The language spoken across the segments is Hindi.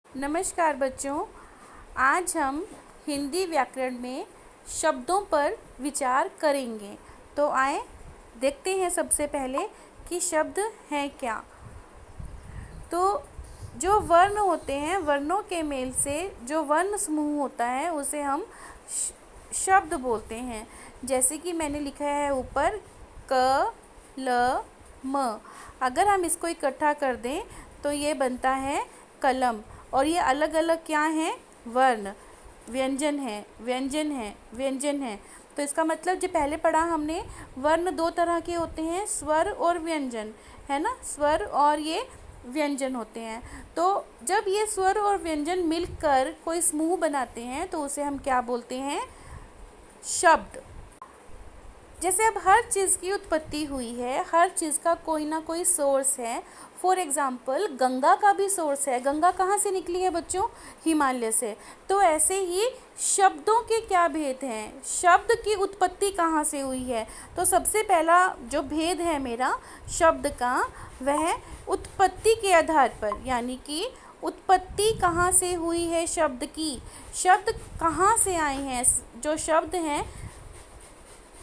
नमस्कार बच्चों, आज हम हिंदी व्याकरण में शब्दों पर विचार करेंगे। तो आए देखते हैं सबसे पहले कि शब्द हैं क्या। तो जो वर्ण होते हैं, वर्णों के मेल से जो वर्ण समूह होता है उसे हम शब्द बोलते हैं। जैसे कि मैंने लिखा है ऊपर क, ल, म। अगर हम इसको इकट्ठा कर दें तो ये बनता है कलम। और ये अलग अलग क्या हैं? वर्ण, व्यंजन है, व्यंजन है, व्यंजन है। तो इसका मतलब जो पहले पढ़ा हमने, वर्ण दो तरह के होते हैं, स्वर और व्यंजन, है ना। स्वर और ये व्यंजन होते हैं। तो जब ये स्वर और व्यंजन मिलकर कोई समूह बनाते हैं तो उसे हम क्या बोलते हैं? शब्द। जैसे अब हर चीज़ की उत्पत्ति हुई है, हर चीज़ का कोई ना कोई सोर्स है। फॉर एग्ज़ाम्पल गंगा का भी सोर्स है। गंगा कहाँ से निकली है बच्चों? हिमालय से। तो ऐसे ही शब्दों के क्या भेद हैं? शब्द की उत्पत्ति कहाँ से हुई है? तो सबसे पहला जो भेद है मेरा शब्द का, वह उत्पत्ति के आधार पर, यानी कि उत्पत्ति कहाँ से हुई है शब्द की, शब्द कहाँ से आए हैं। जो शब्द हैं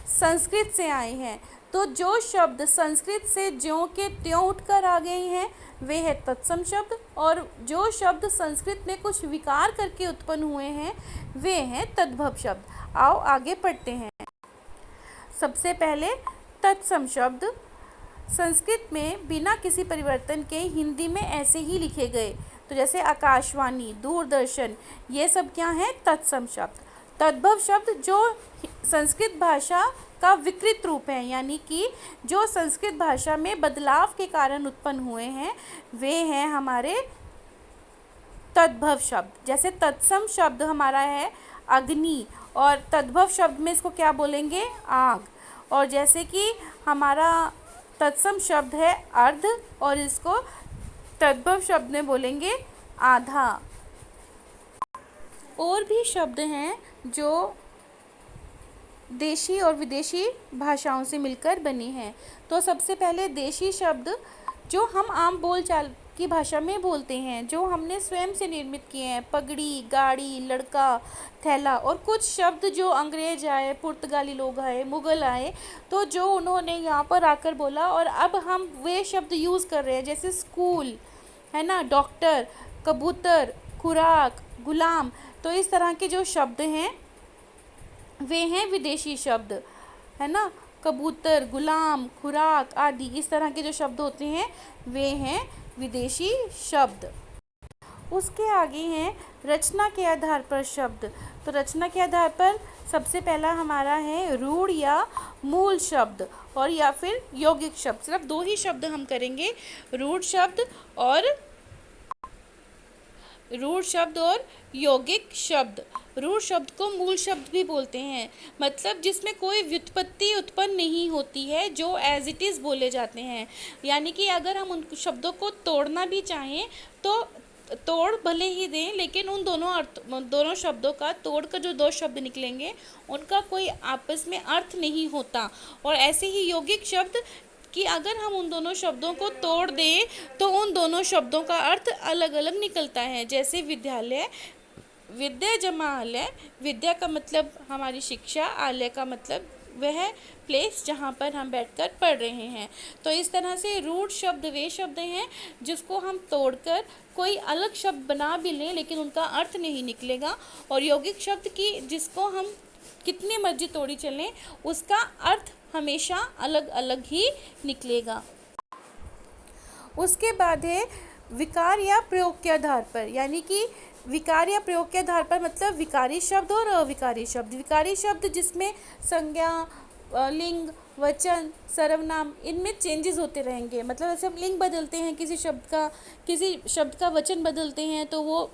संस्कृत से आए हैं। तो जो शब्द संस्कृत से ज्यों के त्यों उठकर आ गए हैं वे है तत्सम शब्द, और जो शब्द संस्कृत में कुछ विकार करके उत्पन्न हुए हैं वे हैं तद्भव शब्द। आओ आगे पढ़ते हैं। सबसे पहले तत्सम शब्द संस्कृत में बिना किसी परिवर्तन के हिंदी में ऐसे ही लिखे गए। तो जैसे आकाशवाणी, दूरदर्शन, ये सब क्या हैं? तत्सम शब्द। तद्भव शब्द जो संस्कृत भाषा का विकृत रूप है, यानी कि जो संस्कृत भाषा में बदलाव के कारण उत्पन्न हुए हैं वे हैं हमारे तद्भव शब्द। जैसे तत्सम शब्द हमारा है अग्नि, और तद्भव शब्द में इसको क्या बोलेंगे? आग। और जैसे कि हमारा तत्सम शब्द है अर्ध, और इसको तद्भव शब्द में बोलेंगे आधा। और भी शब्द हैं जो देशी और विदेशी भाषाओं से मिलकर बने हैं। तो सबसे पहले देशी शब्द जो हम आम बोलचाल की भाषा में बोलते हैं, जो हमने स्वयं से निर्मित किए हैं, पगड़ी, गाड़ी, लड़का, थैला। और कुछ शब्द जो अंग्रेज आए, पुर्तगाली लोग आए, मुग़ल आए, तो जो उन्होंने यहाँ पर आकर बोला और अब हम वे शब्द यूज़ कर रहे हैं। जैसे स्कूल, है ना, डॉक्टर, कबूतर, खुराक, गुलाम। तो इस तरह के जो शब्द हैं वे हैं विदेशी शब्द, है ना। कबूतर, गुलाम, खुराक आदि इस तरह के जो शब्द होते हैं वे हैं विदेशी शब्द। उसके आगे हैं रचना के आधार पर शब्द। तो रचना के आधार पर सबसे पहला हमारा है रूढ़ या मूल शब्द, और या फिर यौगिक शब्द। सिर्फ दो ही शब्द हम करेंगे, रूढ़ शब्द और यौगिक शब्द। रूढ़ शब्द को मूल शब्द भी बोलते हैं, मतलब जिसमें कोई व्युत्पत्ति उत्पन्न नहीं होती है, जो एज इट इज़ बोले जाते हैं। यानी कि अगर हम उन शब्दों को तोड़ना भी चाहें तो तोड़ भले ही दें, लेकिन उन दोनों शब्दों का तोड़ कर जो दो शब्द निकलेंगे उनका कोई आपस में अर्थ नहीं होता। और ऐसे ही यौगिक शब्द कि अगर हम उन दोनों शब्दों को तोड़ दें तो उन दोनों शब्दों का अर्थ अलग अलग निकलता है। जैसे विद्यालय, विद्या जमा आलय, विद्या का मतलब हमारी शिक्षा, आलय का मतलब वह प्लेस जहाँ पर हम बैठकर पढ़ रहे हैं। तो इस तरह से रूढ़ शब्द वे शब्द हैं जिसको हम तोड़कर कोई अलग शब्द बना भी लें लेकिन उनका अर्थ नहीं निकलेगा। और यौगिक शब्द की जिसको हम कितनी मर्जी तोड़ी चलें उसका अर्थ हमेशा अलग अलग ही निकलेगा। उसके बाद है विकार या प्रयोग के आधार पर, यानी कि विकार या प्रयोग के आधार पर मतलब विकारी शब्द और अविकारी शब्द। विकारी शब्द जिसमें संज्ञा, लिंग, वचन, सर्वनाम, इनमें चेंजेस होते रहेंगे। मतलब जैसे हम लिंग बदलते हैं किसी शब्द का वचन बदलते हैं तो वो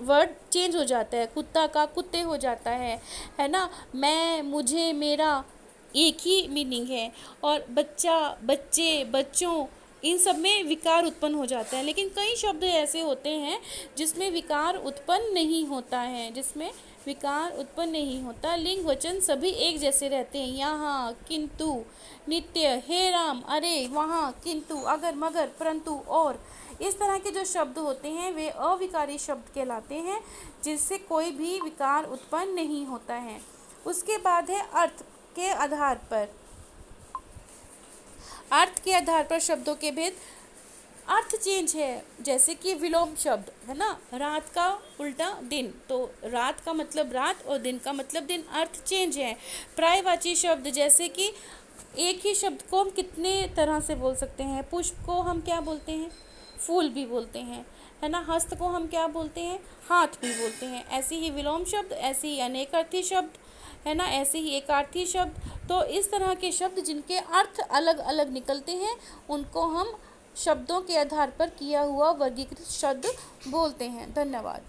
वर्ड चेंज हो जाता है। कुत्ता का कुत्ते हो जाता है ना। मैं, मुझे, मेरा एक ही मीनिंग है। और बच्चा, बच्चे, बच्चों, इन सब में विकार उत्पन्न हो जाता है। लेकिन कई शब्द ऐसे होते हैं जिसमें विकार उत्पन्न नहीं होता है, लिंग वचन सभी एक जैसे रहते हैं। यहाँ, किंतु, नित्य, हे राम, अरे, वहाँ, किंतु, अगर, मगर, परंतु, और इस तरह के जो शब्द होते हैं वे अविकारी शब्द कहलाते हैं, जिससे कोई भी विकार उत्पन्न नहीं होता है। उसके बाद है अर्थ के आधार पर। अर्थ के आधार पर शब्दों के भेद। अर्थ चेंज है, जैसे कि विलोम शब्द है ना, रात का उल्टा दिन, तो रात का मतलब रात और दिन का मतलब दिन, अर्थ चेंज है। पर्यायवाची शब्द, जैसे कि एक ही शब्द को हम कितने तरह से बोल सकते हैं। पुष्प को हम क्या बोलते हैं, फूल भी बोलते हैं, है ना। हस्त को हम क्या बोलते हैं, हाथ भी बोलते हैं। ऐसे ही विलोम शब्द, ऐसे ही अनेकार्थी शब्द, है ना, ऐसे ही एकार्थी शब्द। तो इस तरह के शब्द जिनके अर्थ अलग अलग निकलते हैं, उनको हम शब्दों के आधार पर किया हुआ वर्गीकृत शब्द बोलते हैं। धन्यवाद।